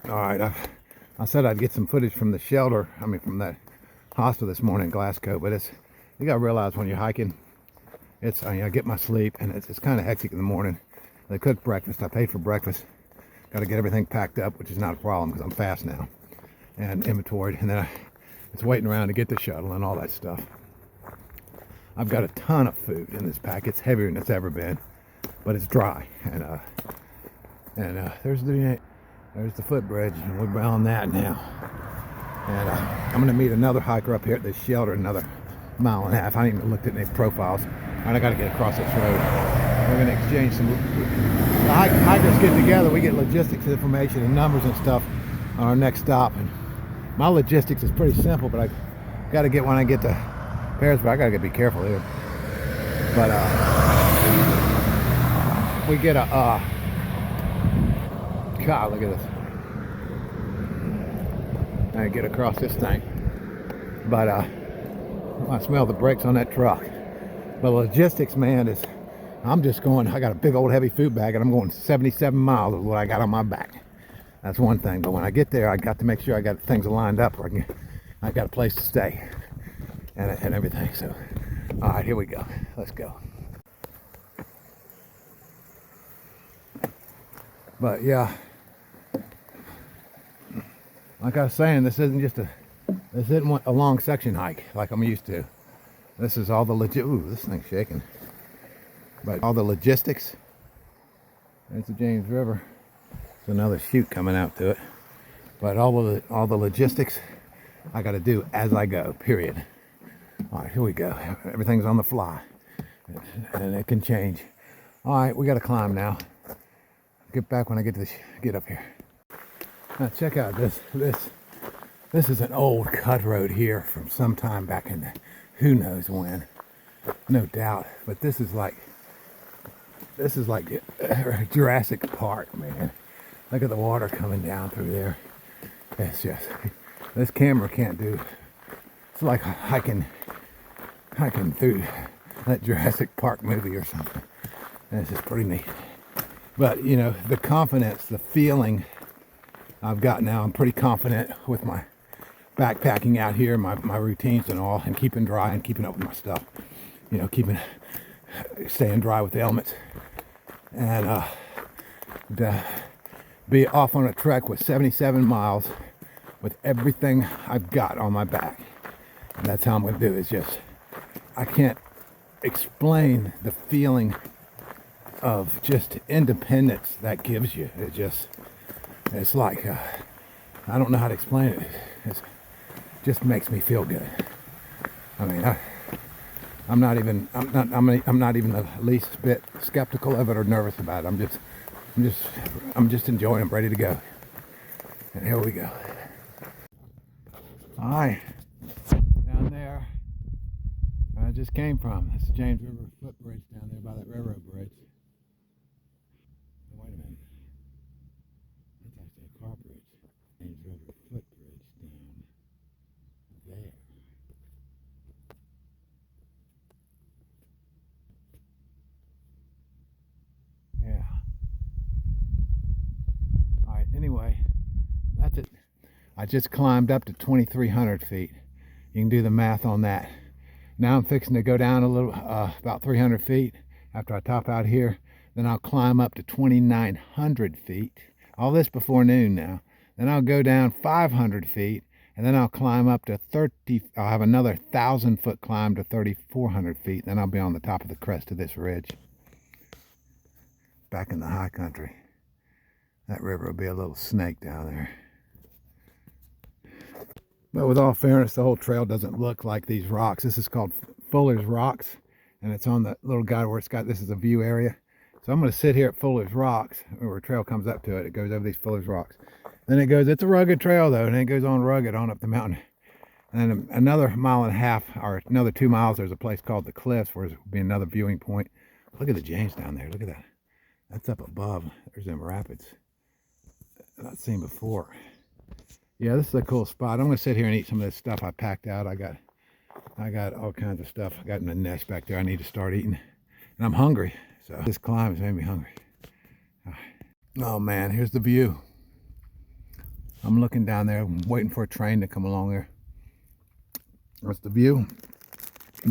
All right, I said I'd get some footage from the shelter, from that hostel this morning in Glasgow, but you gotta realize when you're hiking, I get my sleep, and it's kind of hectic in the morning. They cook breakfast, I paid for breakfast, gotta get everything packed up, which is not a problem because I'm fast now, and inventoried, and then it's waiting around to get the shuttle and all that stuff. I've got a ton of food in this pack. It's heavier than it's ever been, but it's dry, and there's the footbridge, and we're on that now. And I'm going to meet another hiker up here at this shelter, another mile and a half. I haven't even looked at any profiles. All right, I got to get across this road. We're going to exchange some. The hikers get together. We get logistics information and numbers and stuff on our next stop. And my logistics is pretty simple, but I got to get when I get to Parisburg. I got to be careful here. But we get a. God, look at this. I get across this thing. But I smell the brakes on that truck. But logistics, man, is I'm just going, I got a big old heavy food bag and I'm going 77 miles is what I got on my back. That's one thing. But when I get there, I got to make sure I got things lined up where I got a place to stay and everything. So, all right, here we go. Let's go. But yeah, like I was saying, this isn't a long section hike like I'm used to. This is all the this thing's shaking. But all the logistics. There's the James River. There's another chute coming out to it. But all the logistics I got to do as I go. Period. All right, here we go. Everything's on the fly, and it can change. All right, we got to climb now. Get back when I get up here. Now check out this. This is an old cut road here from some time back in who knows when, no doubt. But this is like Jurassic Park, man. Look at the water coming down through there. It's just, this camera can't do. It's like hiking through that Jurassic Park movie or something. And it's just pretty neat. But you know, the confidence, the feeling I've got now, I'm pretty confident with my backpacking out here, my routines and all, and keeping dry and keeping up with my stuff. You know, staying dry with the elements. And be off on a trek with 77 miles with everything I've got on my back. And that's how I'm going to do it. It's just, I can't explain the feeling of just independence that gives you. It's like, I don't know how to explain it. It just makes me feel good. I mean, I'm not even the least bit skeptical of it or nervous about it. I'm just enjoying it. I'm ready to go. And here we go. All right, down there, I just came from. That's the James River footbridge down there by that railroad bridge. Wait a minute. That's actually a car bridge. James River footbridge down there. Yeah. All right, anyway, that's it. I just climbed up to 2,300 feet. You can do the math on that. Now I'm fixing to go down a little, about 300 feet after I top out here. Then I'll climb up to 2,900 feet. All this before noon now. Then I'll go down 500 feet, and then I'll climb up to I'll have another 1,000-foot climb to 3,400 feet. Then I'll be on the top of the crest of this ridge. Back in the high country. That river will be a little snake down there. But with all fairness, the whole trail doesn't look like these rocks. This is called Fuller's Rocks, and it's on the little guide where this is a view area. So I'm going to sit here at Fuller's Rocks, where a trail comes up to it. It goes over these Fuller's Rocks. Then it's a rugged trail though, and then it goes on rugged on up the mountain. And then another mile and a half, or another 2 miles, there's a place called the Cliffs, where there'll be another viewing point. Look at the James down there. Look at that. That's up above. There's them rapids. I've not seen before. Yeah, this is a cool spot. I'm going to sit here and eat some of this stuff I packed out. I got all kinds of stuff. I got in the nest back there I need to start eating. And I'm hungry. So this climb has made me hungry. Oh man, here's the view. I'm looking down there, waiting for a train to come along there. That's the view.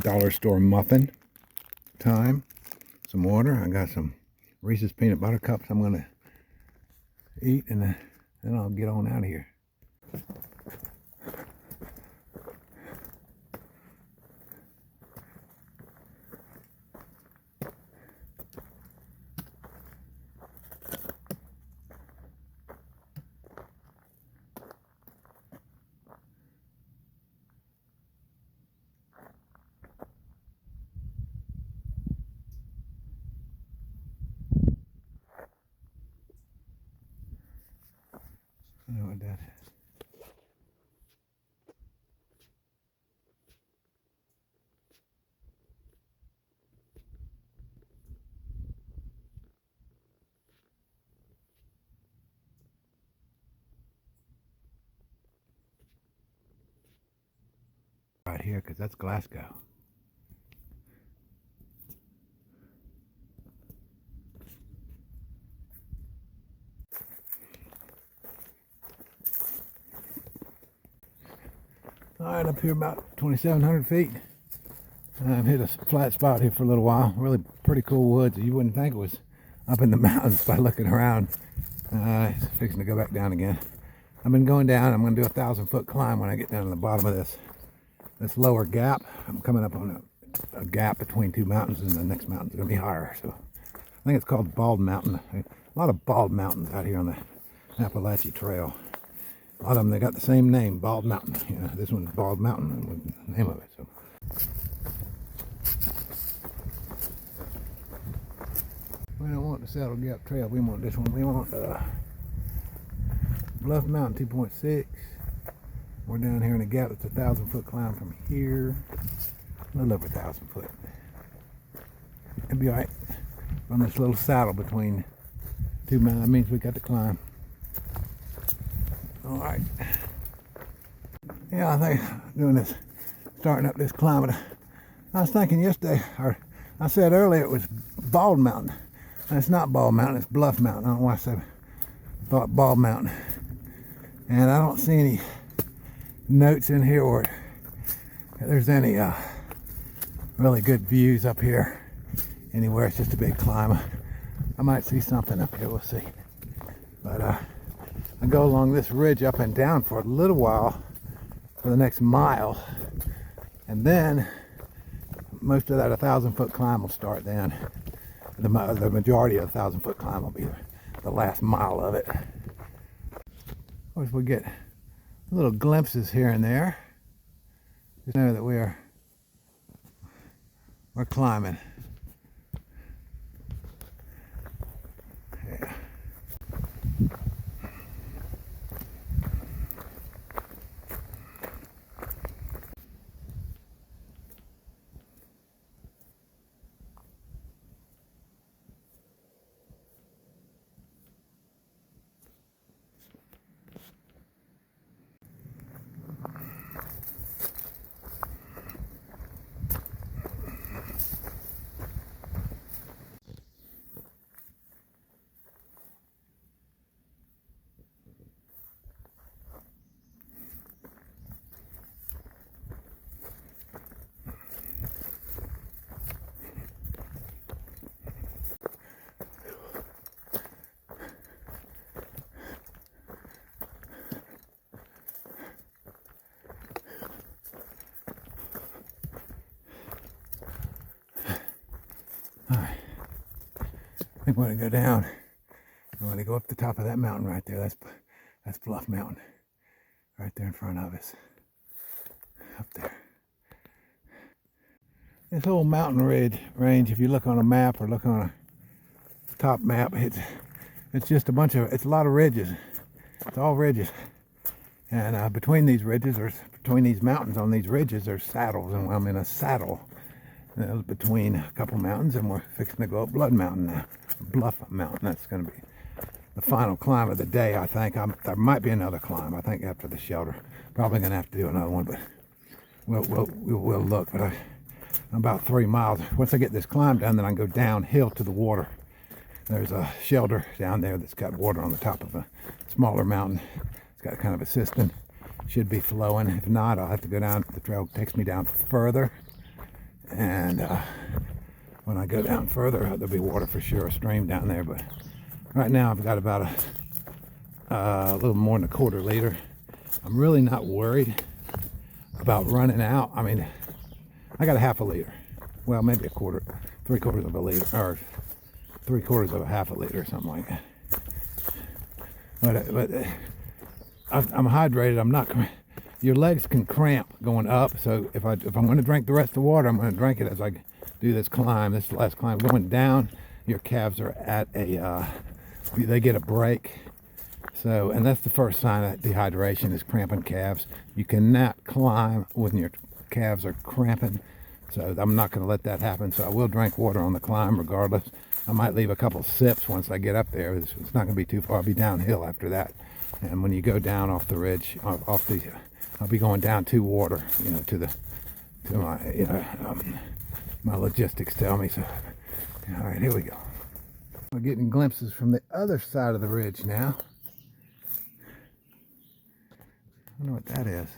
Dollar store muffin time. Some water. I got some Reese's peanut butter cups I'm gonna eat, and then I'll get on out of here. I know what that is. Right here, because that's Glasgow. All right, up here about 2,700 feet. I've hit a flat spot here for a little while. Really pretty cool woods. You wouldn't think it was up in the mountains by looking around. It's fixing to go back down again. I've been going down. I'm going to do a 1,000-foot climb when I get down to the bottom of this lower gap. I'm coming up on a gap between two mountains, and the next mountain's going to be higher. So I think it's called Bald Mountain. A lot of bald mountains out here on the Appalachian Trail. A lot of them, they got the same name, Bald Mountain. You know, this one's Bald Mountain with the name of it. So we don't want the Saddle Gap Trail. We want this one. We want Bluff Mountain 2.6. We're down here in a gap that's a 1,000-foot climb from here. A little over 1,000 foot. It'll be all right. On this little saddle between two mountains. That means we got to climb. All right. Yeah, I think doing this, starting up this climb. I was thinking yesterday, or I said earlier, it was Bald Mountain. And it's not Bald Mountain, it's Bluff Mountain. I don't know why I said Bald Mountain. And I don't see any notes in here or there's any really good views up here anywhere. It's just a big climb. I might see something up here, we'll see. But I go along this ridge up and down for a little while, for the next mile, and then most of that 1,000-foot climb will start then. The majority of the 1,000-foot climb will be the last mile of it. Of course, we get little glimpses here and there. Just know that we're climbing. Yeah. Alright, I think we're going to go down. We're going to go up the top of that mountain right there. That's Bluff Mountain. Right there in front of us. Up there. This whole mountain range, if you look on a map or look on a top map, it's just it's a lot of ridges. It's all ridges. And between these ridges, or between these mountains on these ridges, there's saddles. And I'm in a saddle between a couple mountains, and we're fixing to go up Blood Mountain now. Bluff Mountain. That's going to be the final climb of the day, I think. There might be another climb, I think, after the shelter. Probably going to have to do another one, but we'll look. But I'm about 3 miles. Once I get this climb done, then I can go downhill to the water. There's a shelter down there that's got water on the top of a smaller mountain. It's got kind of a system. Should be flowing. If not, I'll have to go down. The trail takes me down further, and when I go down further, there'll be water for sure, a stream down there. But right now, I've got about a little more than a quarter liter. I'm really not worried about running out. I mean, I got a half a liter. Well, maybe a quarter, 3/4 of a liter, or 3/4 of a half a liter, or something like that. But I'm hydrated. I'm not. Your legs can cramp going up. So if I'm going to drink the rest of the water, I'm going to drink it as I do this climb. This last climb going down, your calves are at a. They get a break. So, and that's the first sign of dehydration is cramping calves. You cannot climb when your calves are cramping. So I'm not going to let that happen. So I will drink water on the climb regardless. I might leave a couple sips once I get up there. It's not going to be too far. I'll be downhill after that. And when you go down off the ridge, I'll be going down to water, to my, my logistics tell me. So, all right, here we go. We're getting glimpses from the other side of the ridge now. I don't know what that is.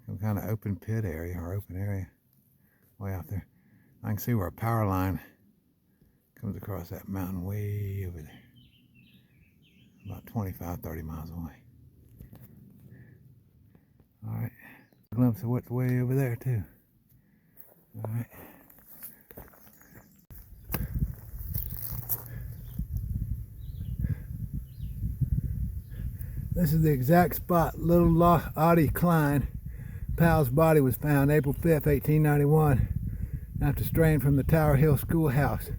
Some kind of open pit area or open area way out there. I can see where a power line comes across that mountain way over there. About 25, 30 miles away. All right. A glimpse of what's way over there too. All right. This is the exact spot little Audie Klein, Powell's body was found April 5th, 1891, after straying from the Tower Hill Schoolhouse,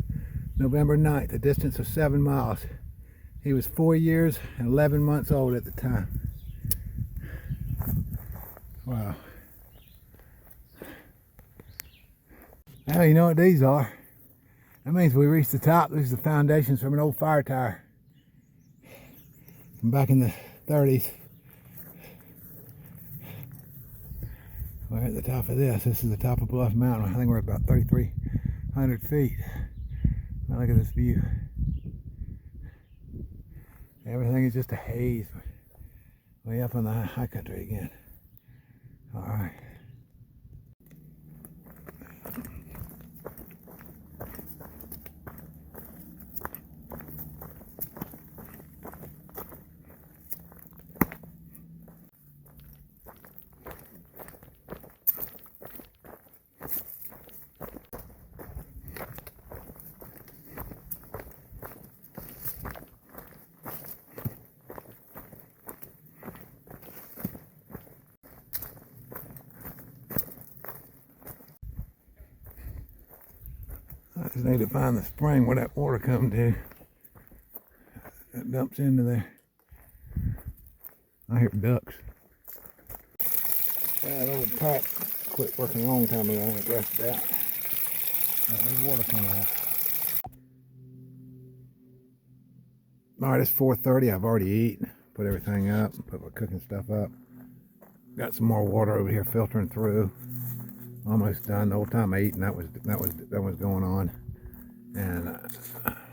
November 9th, a distance of 7 miles. He was 4 years and 11 months old at the time. Wow. Now you know what these are. That means we reached the top. These are the foundations from an old fire tire from back in the 30s. We're at the top of this. This is the top of Bluff Mountain. I think we're at about 3,300 feet. Now look at this view. Everything is just a haze. Way up on the high country again. All right. I just need to find the spring where that water comes to. That dumps into there. I hear ducks. That old pipe quit working a long time ago. It rusted out. There's water coming out. All right, it's 4:30. I've already eaten. Put everything up. Put my cooking stuff up. Got some more water over here filtering through. Almost done. The whole time I eating, that was going on, and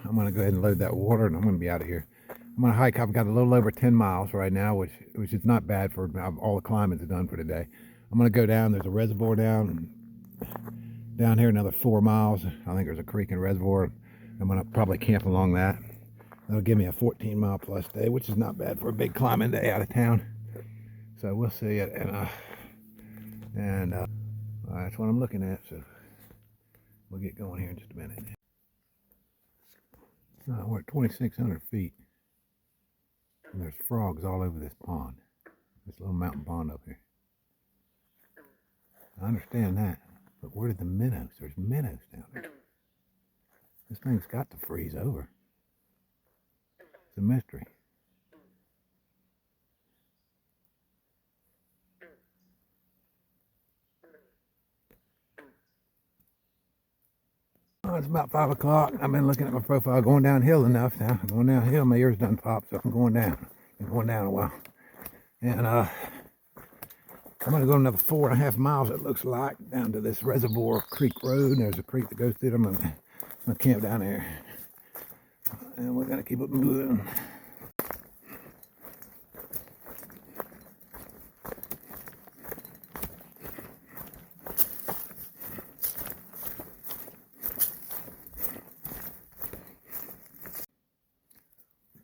I'm gonna go ahead and load that water, and I'm gonna be out of here. I'm gonna hike. I've got a little over 10 miles right now, which is not bad for all the climbing's done for today. I'm gonna go down. There's a reservoir down here, another 4 miles. I think there's a creek and reservoir. I'm gonna probably camp along that. That'll give me a 14-mile plus day, which is not bad for a big climbing day out of town. So we'll see it, and that's what I'm looking at, so we'll get going here in just a minute. We're at 2,600 feet, and there's frogs all over this pond, this little mountain pond up here. I understand that, but where did the minnows? There's minnows down there. This thing's got to freeze over. It's a mystery. Oh, it's about 5 o'clock. I've been looking at my profile, going downhill enough now. I'm going downhill, my ears done popped, so I'm going down. I'm going down a while. And I'm going to go another 4.5 miles, it looks like, down to this Reservoir Creek Road. And there's a creek that goes through them. I'm going to camp down there. And we're gonna keep it moving.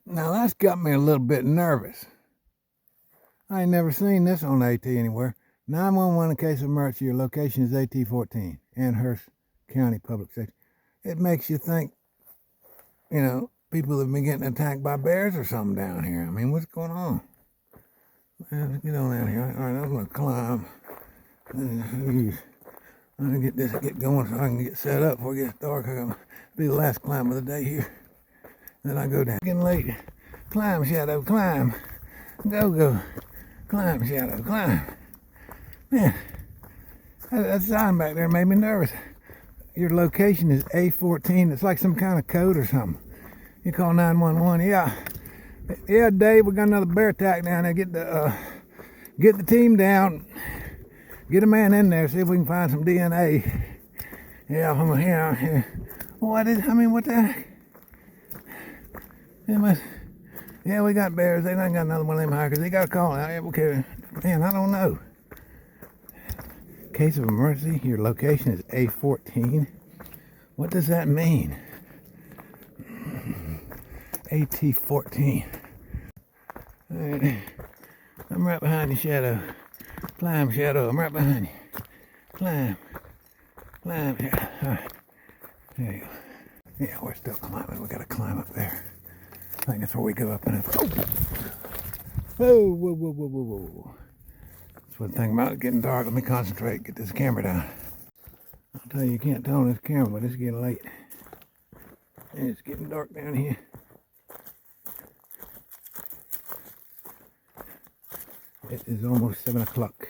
Now that's got me a little bit nervous. I ain't never seen this on AT anywhere. 911 in case of emergency. Your location is AT-14, Amherst County Public Safety. It makes you think, you know, people have been getting attacked by bears or something down here. I mean, what's going on? Let's get on down here. All right, I'm gonna climb. I'm gonna get going so I can get set up before it gets dark. I'm gonna be the last climb of the day here. Then I go down. Getting late. Climb, Shadow, climb. Go. Climb, Shadow, climb. Man, that sign back there made me nervous. Your location is A14. It's like some kind of code or something. You call 911. Yeah, Dave, we got another bear attack down there. Get the team down. Get a man in there. See if we can find some DNA. Yeah. What the heck? Yeah, we got bears. They ain't got another one of them hikers. They got a call out. Okay, man, I don't know. Case of emergency, your location is A14. What does that mean? AT-14. All right. I'm right behind you, Shadow. Climb, Shadow. I'm right behind you. Climb, Shadow. All right. There you go. Yeah, we're still climbing. We gotta climb up there. I think that's where we go up and up. Whoa. That's one thing about it getting dark. Let me concentrate, get this camera down. I'll tell you can't tell on this camera, but it's getting late. And it's getting dark down here. It is almost 7 o'clock.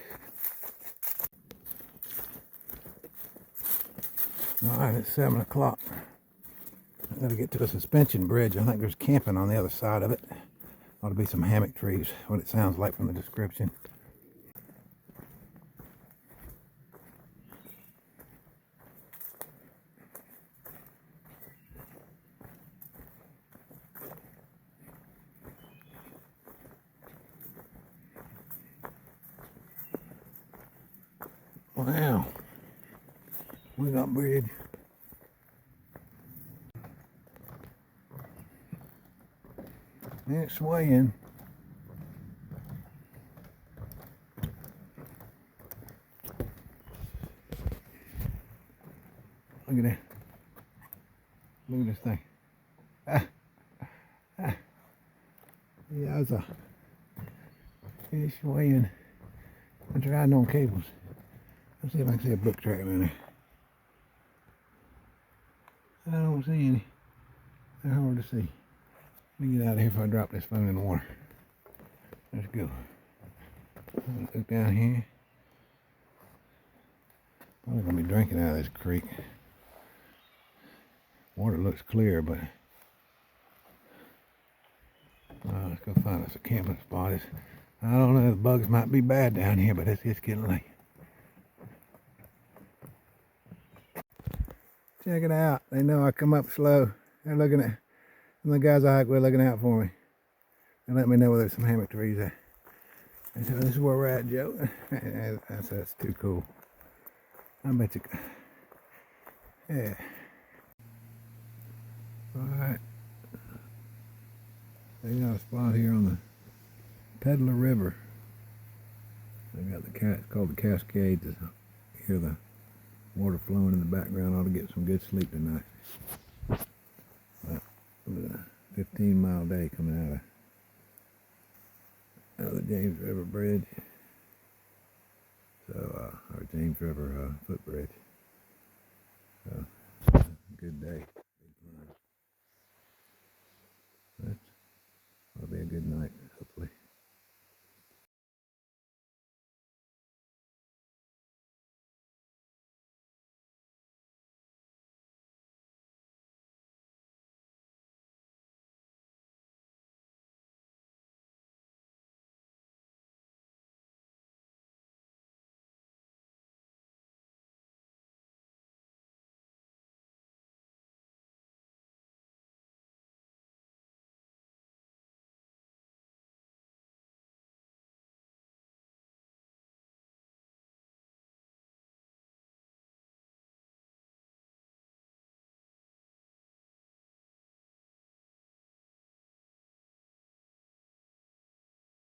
Alright, it's 7 o'clock. I gotta get to a suspension bridge. I think there's camping on the other side of it. Ought to be some hammock trees, what it sounds like from the description. Wow. We got bridge. It's swaying. Look at that. Look at this thing. Yeah, it's swaying. It's riding on cables. Let's see if I can see a brook track in there. I don't see any. They're hard to see. Let me get out of here before I drop this phone in the water. Let's go. Look down here. Probably gonna be drinking out of this creek. Water looks clear, but let's go find us a camping spot. I don't know, the bugs might be bad down here, but it's getting late. Check it out. They know I come up slow. They're looking at, and the guys I hike with looking out for me. And let me know where there's some hammock trees at. And so this is where we're at, Joe. That's too cool. I bet you. Yeah. Alright. They got a spot here on the Peddler River. They got it's called the Cascades. You hear the water flowing in the background. Ought to get some good sleep tonight. But with a 15-mile day coming out of the James River Bridge. So, or James River footbridge. So, good day.